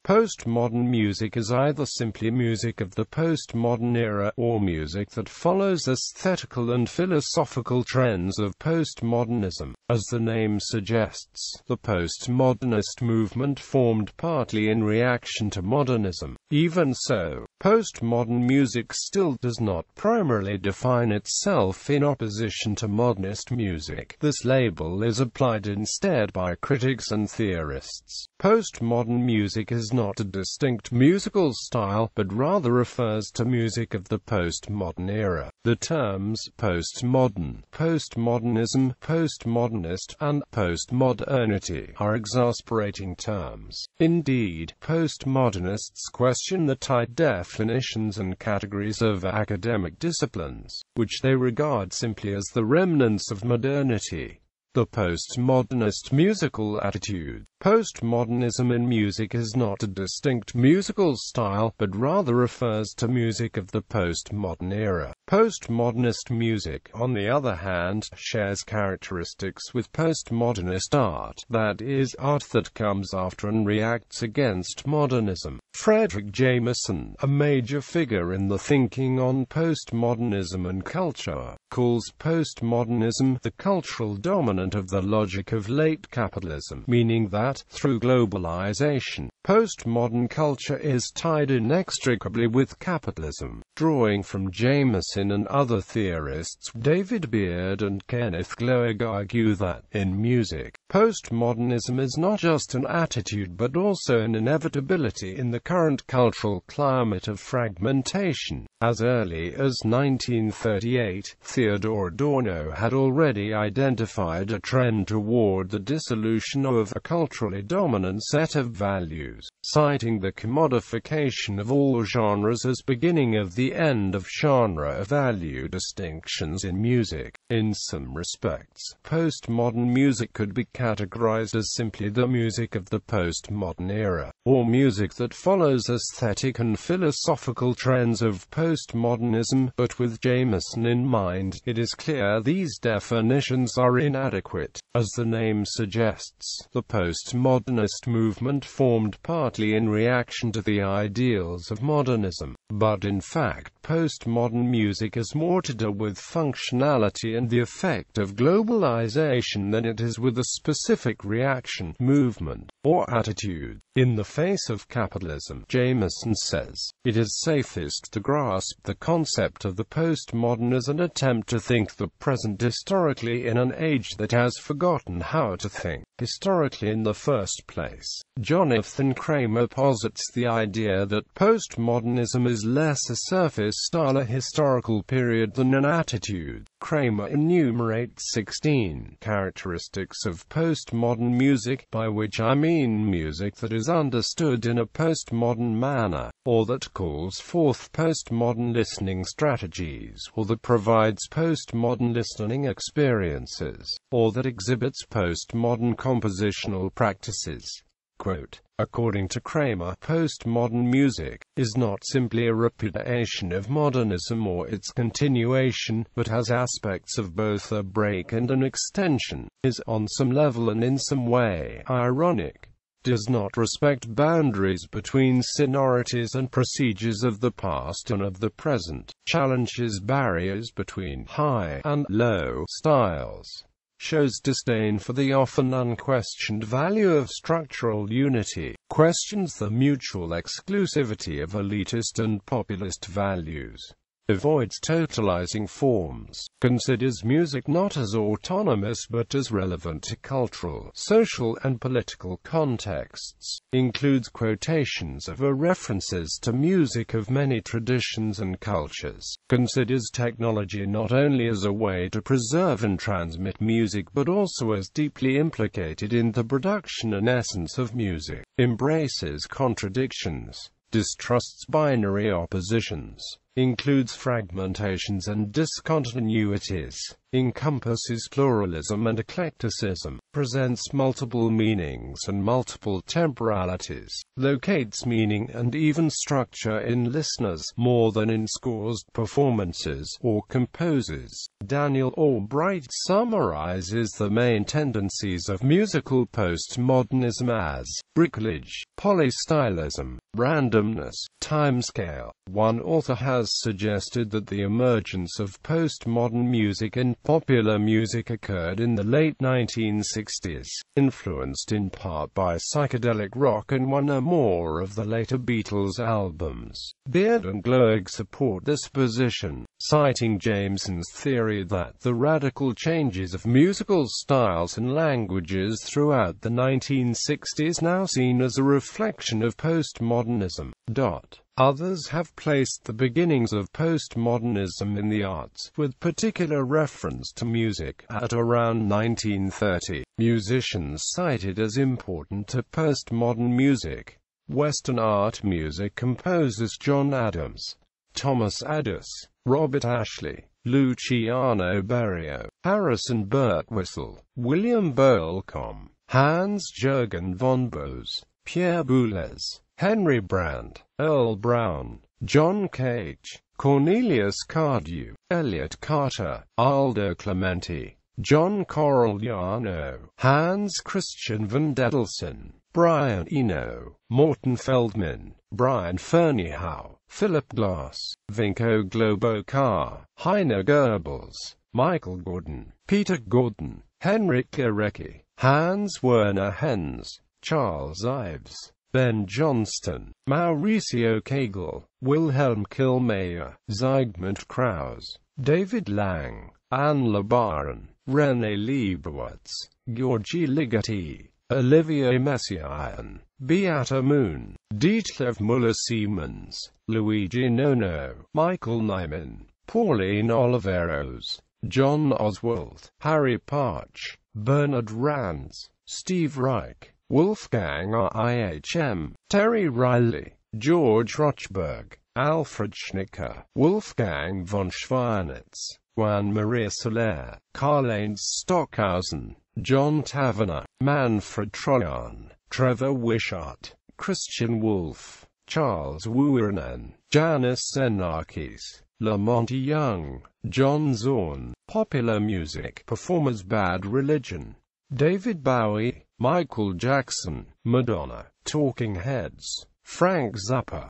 Postmodern music is either simply music of the postmodern era, or music that follows aesthetical and philosophical trends of postmodernism. As the name suggests, the postmodernist movement formed partly in reaction to modernism. Even so, postmodern music still does not primarily define itself in opposition to modernist music. This label is applied instead by critics and theorists. Postmodern music is not a distinct musical style, but rather refers to music of the postmodern era. The terms postmodern, postmodernism, postmodernist, and postmodernity are exasperating terms. Indeed, postmodernists question the tight definitions and categories of academic disciplines, which they regard simply as the remnants of modernity. The postmodernist musical attitude. Postmodernism in music is not a distinct musical style, but rather refers to music of the postmodern era. Postmodernist music, on the other hand, shares characteristics with postmodernist art, that is, art that comes after and reacts against modernism. Frederick Jameson, a major figure in the thinking on postmodernism and culture, calls postmodernism the cultural dominant of the logic of late capitalism, meaning that, through globalization, postmodern culture is tied inextricably with capitalism. Drawing from Jameson and other theorists, David Beard and Kenneth Gloag argue that, in music, postmodernism is not just an attitude but also an inevitability in the current cultural climate of fragmentation. As early as 1938, Theodor Adorno had already identified a trend toward the dissolution of a culturally dominant set of values, citing the commodification of all genres as beginning of the end of genre value distinctions in music. In some respects, postmodern music could be categorized as simply the music of the postmodern era, or music that follows aesthetic and philosophical trends of postmodernism, but with Jameson in mind, it is clear these definitions are inadequate. As the name suggests, the postmodernist movement formed partly in reaction to the ideals of modernism, but in fact, postmodern music is more to do with functionality and the effect of globalization than it is with a specific reaction, movement, or attitude. In the face of capitalism, Jameson says, it is safest to grasp the concept of the postmodern as an attempt to think the present historically in an age that has forgotten how to think historically in the first place. Jonathan Kramer posits the idea that postmodernism is less a surface-style historical period than an attitude. Kramer enumerates 16 characteristics of postmodern music, by which I mean music that is understood in a postmodern manner, or that calls forth postmodern listening strategies, or that provides postmodern listening experiences, or that exhibits postmodern compositional practices. Quote, according to Kramer, postmodern music is not simply a repudiation of modernism or its continuation, but has aspects of both a break and an extension, is on some level and in some way ironic, does not respect boundaries between sonorities and procedures of the past and of the present, challenges barriers between high and low styles, shows disdain for the often unquestioned value of structural unity, questions the mutual exclusivity of elitist and populist values, avoids totalizing forms, considers music not as autonomous but as relevant to cultural, social and political contexts, includes quotations of or references to music of many traditions and cultures, considers technology not only as a way to preserve and transmit music but also as deeply implicated in the production and essence of music, embraces contradictions, distrusts binary oppositions, includes fragmentations and discontinuities, encompasses pluralism and eclecticism, presents multiple meanings and multiple temporalities, locates meaning and even structure in listeners more than in scores, performances, or composers. Daniel Albright summarizes the main tendencies of musical postmodernism as bricolage, polystylism, randomness, timescale. One author has suggested that the emergence of postmodern music in popular music occurred in the late 1960s, influenced in part by psychedelic rock and one or more of the later Beatles albums. Beard and Gloag support this position, citing Jameson's theory that the radical changes of musical styles and languages throughout the 1960s now seen as a reflection of postmodernism. Others have placed the beginnings of postmodernism in the arts, with particular reference to music, at around 1930. Musicians cited as important to postmodern music: Western art music composers John Adams, Thomas Addis, Robert Ashley, Luciano Berio, Harrison Birtwistle, William Bolcom, Hans-Jürgen von Bose, Pierre Boulez, Henry Brand, Earl Brown, John Cage, Cornelius Cardew, Elliot Carter, Aldo Clementi, John Corigliano, Hans Christian van Dedelsen, Brian Eno, Morton Feldman, Brian Ferneyhough, Philip Glass, Vinko Globokar, Heiner Goebbels, Michael Gordon, Peter Gordon, Henrik Jarecki, Hans Werner Henze, Charles Ives, Ben Johnston, Mauricio Kagel, Wilhelm Killmayer, Zygmunt Krause, David Lang, Anne LeBaron, René Leibowitz, Georgi Ligeti, Olivier Messiaen, Beata Moon, Detlev Müller-Siemens, Luigi Nono, Michael Nyman, Pauline Oliveros, John Oswald, Harry Parch, Bernard Rands, Steve Reich, Wolfgang Ihm, Terry Riley, George Rochberg, Alfred Schnicker, Wolfgang von Schweinitz, Juan Maria Soler, Karl-Heinz Stockhausen, John Taverner, Manfred Trojan, Trevor Wishart, Christian Wolff, Charles Wuorinen, Janis Xenakis, Lamont Young, John Zorn. Popular music performers Bad Religion, David Bowie, Michael Jackson, Madonna, Talking Heads, Frank Zappa,